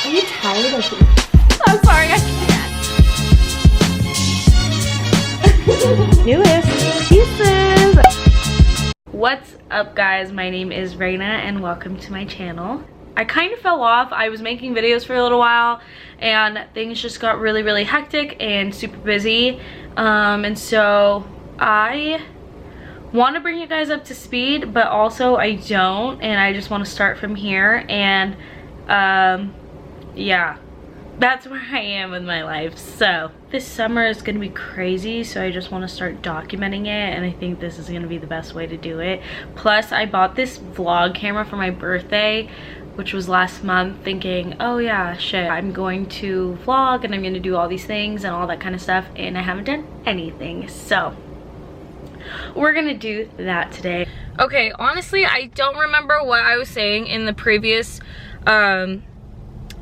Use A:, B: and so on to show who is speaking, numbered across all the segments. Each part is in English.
A: Are you tired of me? I'm sorry, I can't. Newest pieces. What's up, guys? My name is Raina and welcome to my channel. I kind of fell off. I was making videos for a little while and things just got really hectic and super busy. And so I want to bring you guys up to speed, but also I don't, and I just want to start from here. And yeah, that's where I am with my life. So this summer is gonna be crazy, so I just want to start documenting it, and I think this is gonna be the best way to do it. Plus I bought this vlog camera for my birthday, which was last month, thinking, oh yeah, shit, I'm going to vlog and I'm gonna do all these things and all that kind of stuff, and I haven't done anything. So we're gonna do that today. Okay, honestly, I don't remember what I was saying in the previous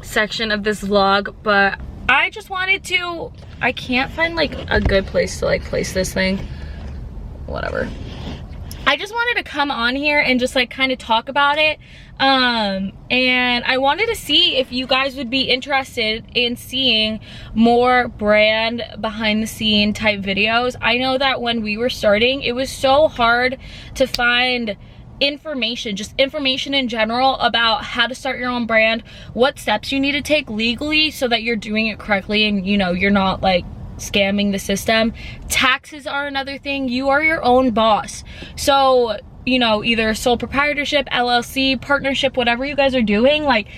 A: section of this vlog, but I just wanted to, I can't find like a good place to like place this thing, whatever. I just wanted to come on here and just like kind of talk about it, and I wanted to see if you guys would be interested in seeing more brand behind the scene type videos. I know that when we were starting, it was so hard to find information, just information in general about how to start your own brand, what steps you need to take legally so that you're doing it correctly and you know you're not like scamming the system. Taxes are another thing. You are your own boss, so you know, either sole proprietorship, LLC, partnership, whatever you guys are doing, like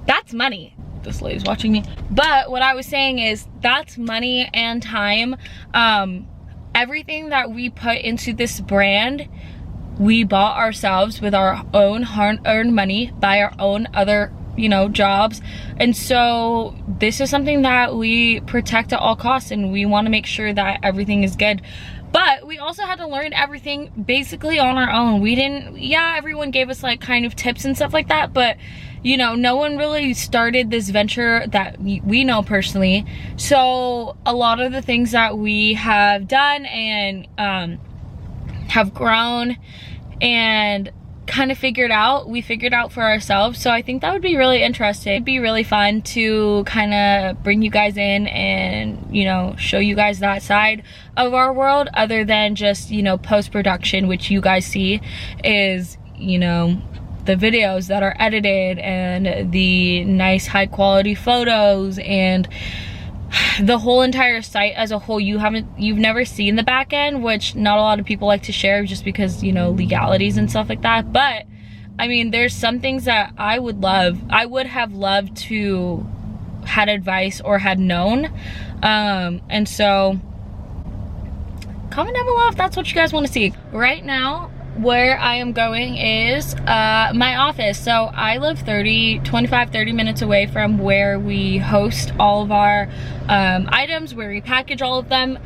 A: that's money. This lady's watching me, but what I was saying is that's money and time. Everything that we put into this brand, we bought ourselves with our own hard-earned money, by our own other, you know, jobs. And so this is something that we protect at all costs, and we want to make sure that everything is good. But we also had to learn everything basically on our own. We didn't, yeah, everyone gave us like kind of tips and stuff like that, but you know, no one really started this venture that we know personally. So a lot of the things that we have done and have grown and kind of we figured out for ourselves. So I think that would be really interesting. It'd be really fun to kind of bring you guys in and, you know, show you guys that side of our world, other than just, you know, post-production, which you guys see is, you know, the videos that are edited and the nice high quality photos and the whole entire site as a whole. You've never seen the back end, which not a lot of people like to share just because, you know, legalities and stuff like that. But I mean, there's some things that I would have loved to had advice or had known. And so comment down below if that's what you guys want to see. Right now, where I am going is my office. So I live 25-30 minutes away from where we host all of our items, where we package all of them.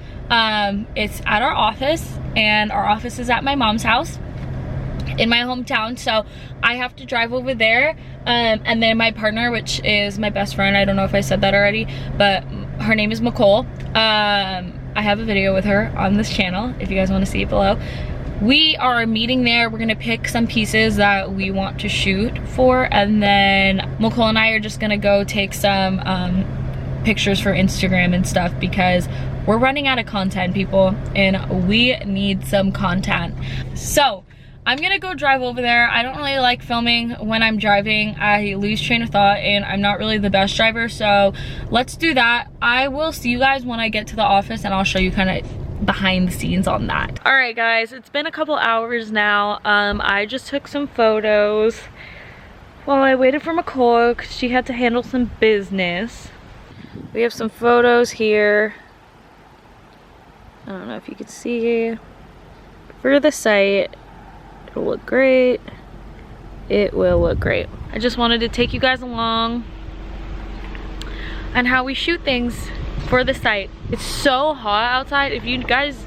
A: It's at our office, and our office is at my mom's house in my hometown, so I have to drive over there. And then my partner, which is my best friend, I don't know if I said that already, but her name is Nicole. I have a video with her on this channel if you guys want to see it below. We are meeting there. We're gonna pick some pieces that we want to shoot for, and then Nicole and I are just gonna go take some pictures for Instagram and stuff, because we're running out of content, people, and we need some content. So I'm gonna go drive over there. I don't really like filming when I'm driving. I lose train of thought and I'm not really the best driver, so let's do that. I will see you guys when I get to the office, and I'll show you kind of behind the scenes on that. All right, guys, it's been a couple hours now. I just took some photos while I waited for Nicole because she had to handle some business. We have some photos here. I don't know if you can see. For the site, it'll look great. It will look great. I just wanted to take you guys along on how we shoot things for the site. It's so hot outside. If you guys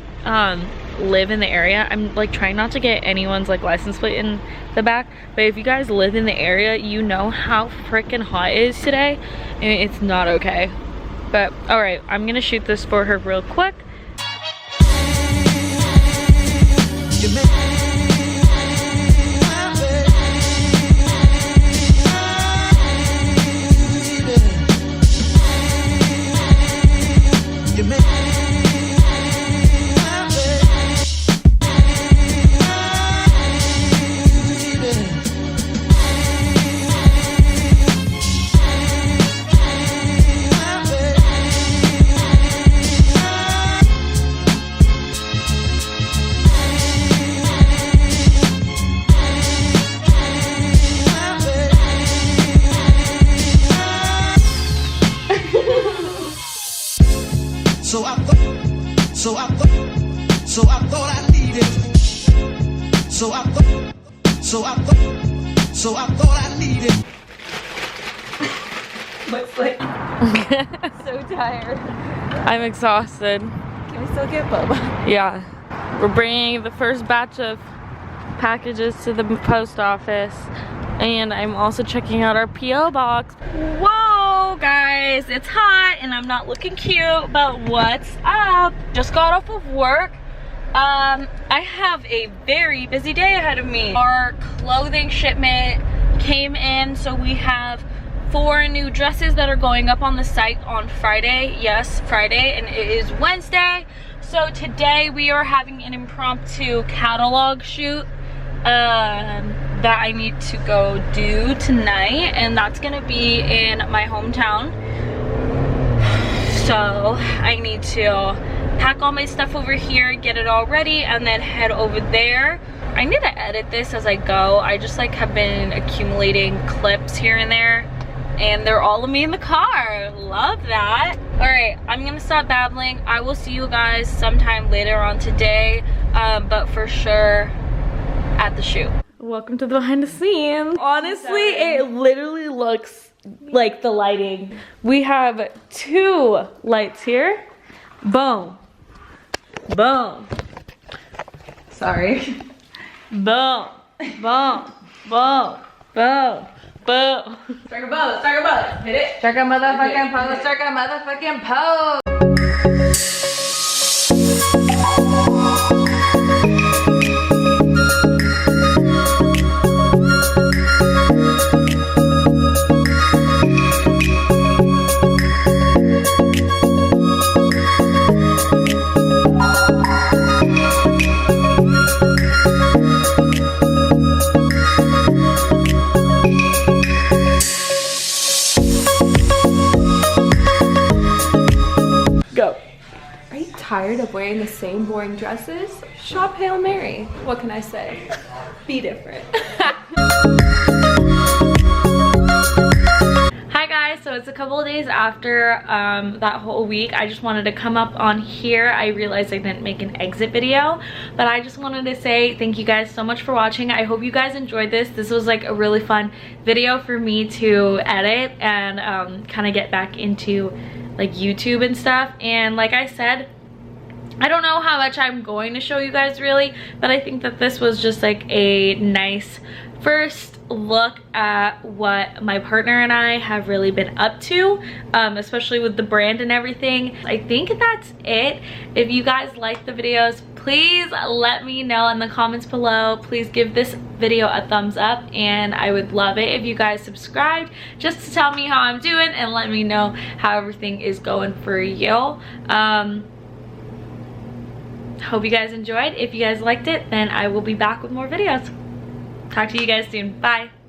A: live in the area, I'm like trying not to get anyone's like license plate in the back, but if you guys live in the area, you know how freaking hot it is today, and it's not okay. But all right, I'm gonna shoot this for her real quick.
B: So I thought I needed.
C: Looks like so tired.
A: I'm exhausted.
C: Can we still get boba?
A: Yeah. We're bringing the first batch of packages to the post office. And I'm also checking out our P.O. box. Whoa, guys, it's hot and I'm not looking cute, but what's up? Just got off of work. I have a very busy day ahead of me. Our clothing shipment came in, so we have 4 new dresses that are going up on the site on Friday. Yes, Friday, and it is Wednesday. So today we are having an impromptu catalog shoot that I need to go do tonight, and that's gonna be in my hometown. So I need to pack all my stuff over here, get it all ready, and then head over there. I need to edit this as I go. I just like have been accumulating clips here and there, and they're all of me in the car. Love that. All right, I'm gonna stop babbling. I will see you guys sometime later on today, but for sure at the shoot. Welcome to the behind the scenes. Honestly, it literally looks like the lighting. We have 2 lights here. Boom. Boom.
C: Sorry.
A: Boom. Boom. Boom. Boom. Boom.
C: Strike a boat, strike a boat. Hit it. Strike a motherfucking pose, strike a motherfucking pose.
A: Go.
C: Are you tired of wearing the same boring dresses? Shop Hail Mary. What can I say? Be different.
A: Hi guys, so it's a couple of days after that whole week. I just wanted to come up on here. I realized I didn't make an exit video, but I just wanted to say thank you guys so much for watching. I hope you guys enjoyed this. This was like a really fun video for me to edit and kind of get back into like YouTube and stuff. And like I said, I don't know how much I'm going to show you guys really, but I think that this was just like a nice first look at what my partner and I have really been up to, especially with the brand and everything. I think that's it. If you guys like the videos, please let me know in the comments below. Please give this video a thumbs up, and I would love it if you guys subscribed just to tell me how I'm doing and let me know how everything is going for you. Hope you guys enjoyed. If you guys liked it, then I will be back with more videos. Talk to you guys soon. Bye.